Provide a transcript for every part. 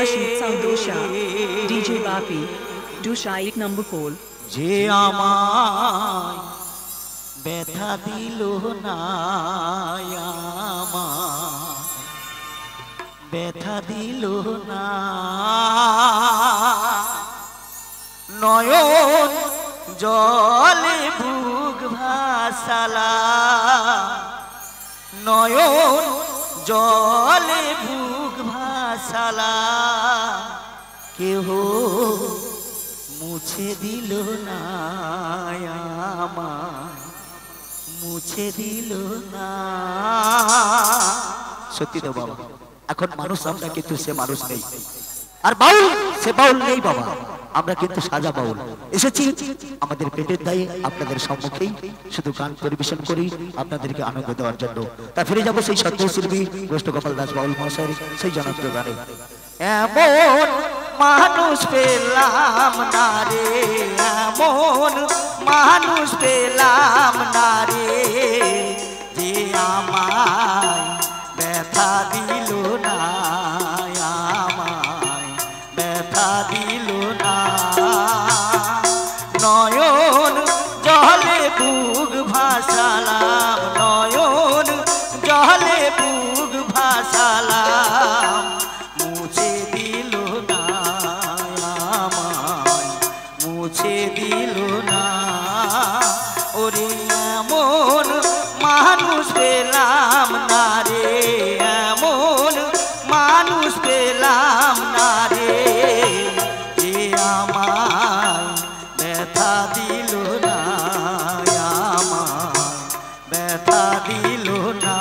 Rashid Sandosha, DJ Bapi, Dusha 8 number 4. যে আমায় ব্যথা দিল না আমায় ব্যথা দিল না নয়ন জলে বুক ভাসালা নয়ন জলে বুক ভাসালা কেহ মুছে দিল না আমায় মুছে দিল না সত্যি তো বাবা এখন মানুষ আমরা কিন্তু সে মানুষ নেই আর বাউল সে বাউল নেই বাবা আমরা কিন্তু সাজা বাউল এসেছি আমাদের পেটের দায়ে আপনাদের সম্মুখেই শুধু গান পরিবেশন করি আপনাদেরকে আনন্দ দেওয়ার জন্য তা ফিরে যাবো সেই সত্যশিল্পী গোষ্ঠ গোপাল দাস বাউল মহাশয়ের সেই জনপ্রিয় গানে এমন মানুষ পেলাম না রে এমন মানুষ পেলাম না রে যে আমায় ব্যথা দিল না আমায় ব্যথা দিল না নয়ন জলে বুক ভাসালাম নয়ন জলে বুক ভাসালাম মুছে দিল না আমায় মুছে দিল না ওরে এমন মানুষ পেলাম না রে এমন মানুষ পেলাম না রে যে আমায় ব্যথা দিল না আমায় ব্যথা দিল না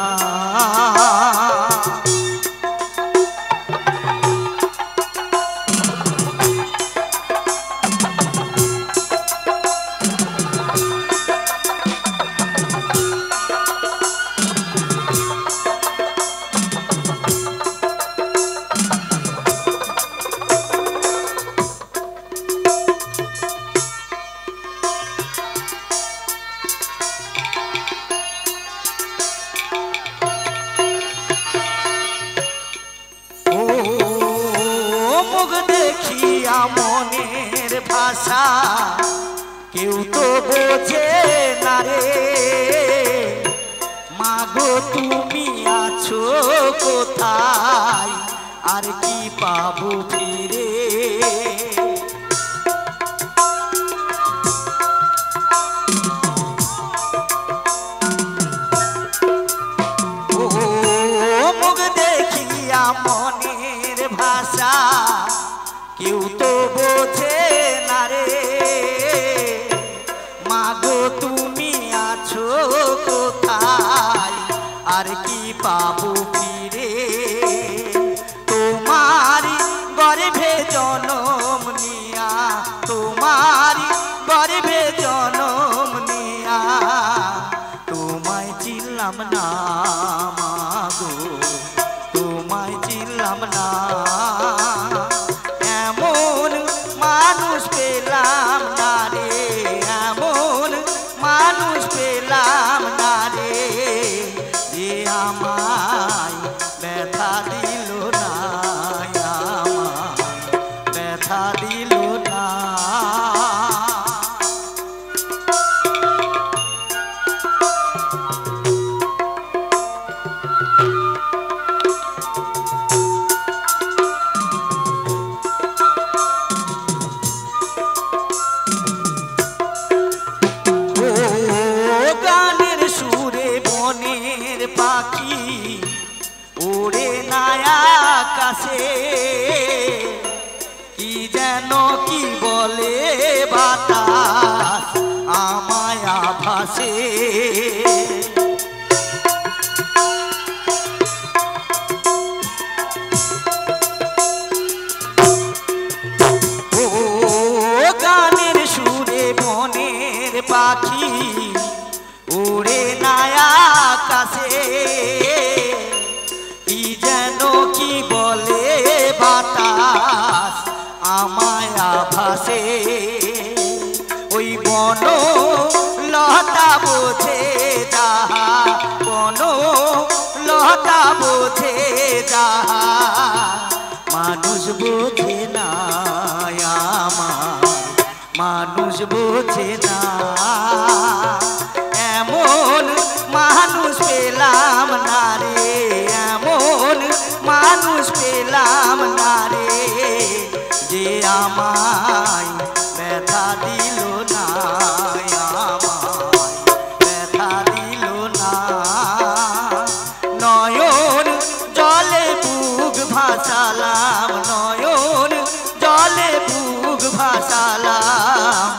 মনের ভাষা কেউ তো বোঝে না রে মাগো তুমি আছো কোথায় আর কি পাবো ফিরে ও মুখ দেখিয়া মনের ভাষা কেউ তো বোঝে না রে মাগো তুমি আছো কোথায় আর কি পাবো ফিরে তোমারি গর্ভে জনম নিয়া তোমারি গর্ভে জনম নিয়া তোমায় চিনলাম না মাগো তোমায় চিনলাম না এমন মানুষ পেলাম না রে এমন মানুষ পেলাম না রে যে আমায় ব্যথা দিল না আমায় ব্যথা দিল না পাখি ওড়ে না আকাশে কি যেন কি বলে বাতাস আমায় আভাসে ও গানের সুরে বনের পাখি উড়ে না আকাশে কি যেন কি বলে বাতাস আমায় আভাসে ওই বন লতা বোঝে বোঝে না আমার মানুষ বোঝে না এমন মানুষ পেলাম না রে এমন মানুষ পেলাম না রে যে আমায় ব্যথা দিল না আমায় ব্যথা দিল না নয়ন জলে বুক ভাসালাম নয়ন জলে বুক ভাসালাম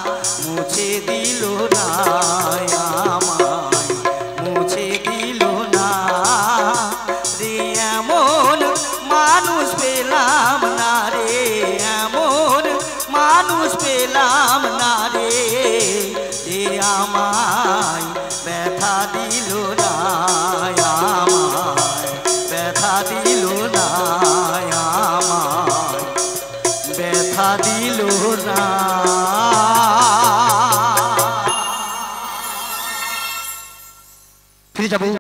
মুছে দিল না আমায় মুছে দিল না রে এমন মানুষ পেলাম না রে এমন মানুষ পেলাম না রে যে আমায় ব্যথা দিল না আমায় ব্যথা দিল না আমায় ব্যথা দিল না ফিরে যাবো